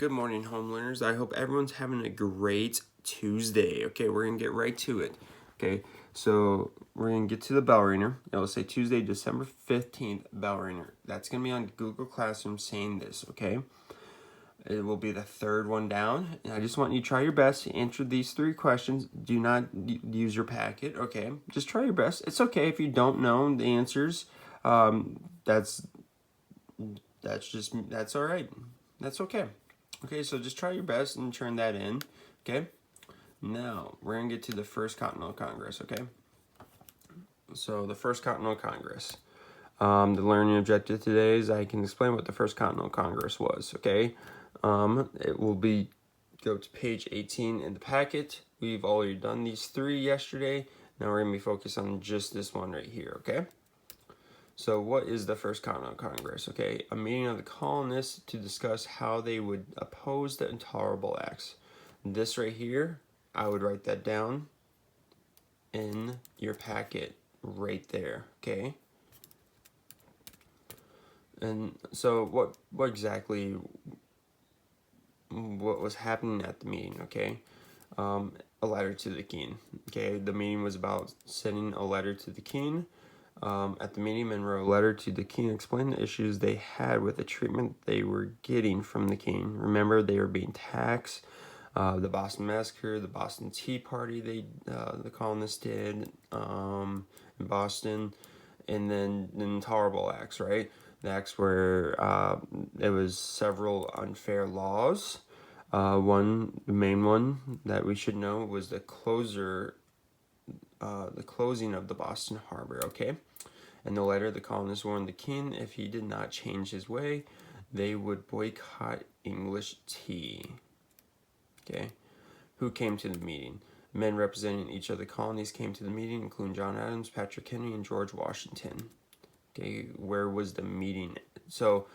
Good morning, home learners. I hope everyone's having a great Tuesday. Okay, we're going to get right to it. Okay, so we're going to get to the bell ringer. It'll say Tuesday, December 15th, bell ringer. That's going to be on Google Classroom saying this, okay? It will be the third one down. And I just want you to try your best to answer these three questions. Do not use your packet, okay? Just try your best. It's okay if you don't know the answers. That's all right. That's okay. Okay, so just try your best and turn that in, okay? Now, we're going to get to the First Continental Congress, okay? So, the First Continental Congress. The learning objective today is I can explain what the First Continental Congress was, okay? It will go to page 18 in the packet. We've already done these three yesterday. Now we're going to be focused on just this one right here, okay? So what is the First Continental Congress? Okay, a meeting of the colonists to discuss how they would oppose the intolerable acts. This right here, I would write that down in your packet right there, okay? And so what exactly what was happening at the meeting, okay? A letter to the king, okay? The meeting was about sending a letter to the king. At the meeting, men wrote a letter to the king explaining the issues they had with the treatment they were getting from the king. Remember, they were being taxed. The Boston Massacre, the Boston Tea Party, the colonists did in Boston, and then the intolerable acts, right? The acts where there was several unfair laws. The main one that we should know was the closing of the Boston Harbor, okay? In the letter, the colonists warned the king if he did not change his way, they would boycott English tea. Okay? Who came to the meeting? Men representing each of the colonies came to the meeting, including John Adams, Patrick Henry, and George Washington. Okay, where was the meeting? So,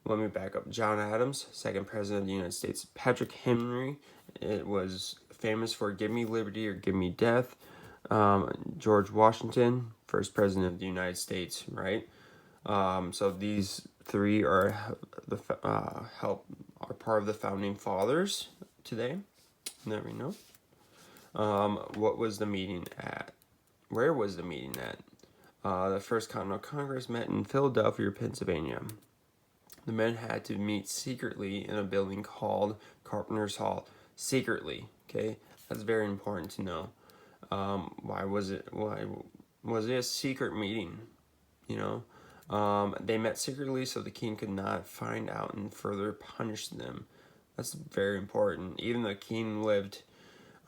let me back up. John Adams, second president of the United States. Patrick Henry, it was famous for "Give me liberty or give me death." George Washington, first president of the United States, right? So these three are are part of the founding fathers today. There we know. What was the meeting at? Where was the meeting at? The First Continental Congress met in Philadelphia, Pennsylvania. The men had to meet secretly in a building called Carpenter's Hall. Secretly, okay? That's very important to know. Why was it a secret meeting? You know, they met secretly so the king could not find out and further punish them. That's very important. Even though the king lived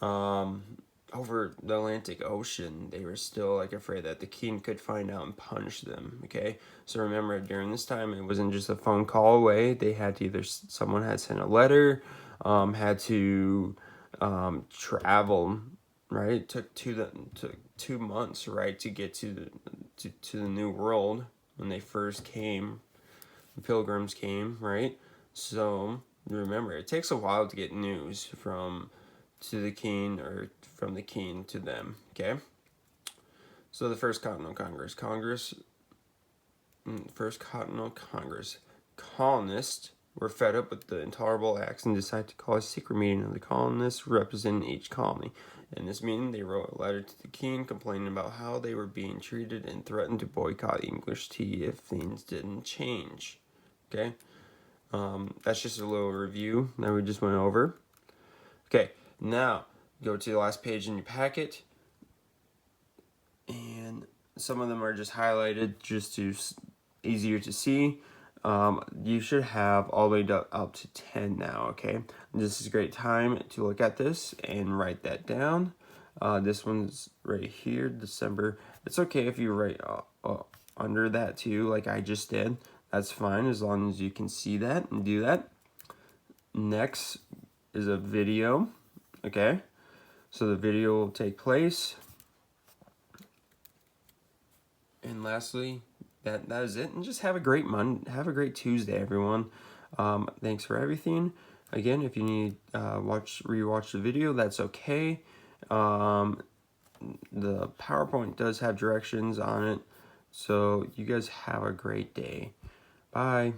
over the Atlantic Ocean, they were still afraid that the king could find out and punish them. Okay, so remember, during this time, it wasn't just a phone call away. They had to someone had sent a letter, had to travel. Right, it took 2 months, right, to get to the New World when they first came. The Pilgrims came, right? So remember, it takes a while to get news to the king or from the king to them. Okay. So the First Continental Congress, First Continental Congress, colonists were fed up with the intolerable acts and decided to call a secret meeting of the colonists representing each colony. In this meeting, they wrote a letter to the king complaining about how they were being treated and threatened to boycott English tea if things didn't change. Okay? That's just a little review that we just went over. Okay, now go to the last page in your packet. And some of them are just highlighted just to easier to see. You should have all the way up to 10 now, okay? This is a great time to look at this and write that down. This one's right here, December. It's okay if you write under that too, like I just did. That's fine as long as you can see that and do that. Next is a video, okay? So the video will take place. And lastly, that is it. And just have a great have a great Tuesday, everyone. Thanks for everything. Again, if you need rewatch the video, that's okay. The PowerPoint does have directions on it. So you guys have a great day. Bye.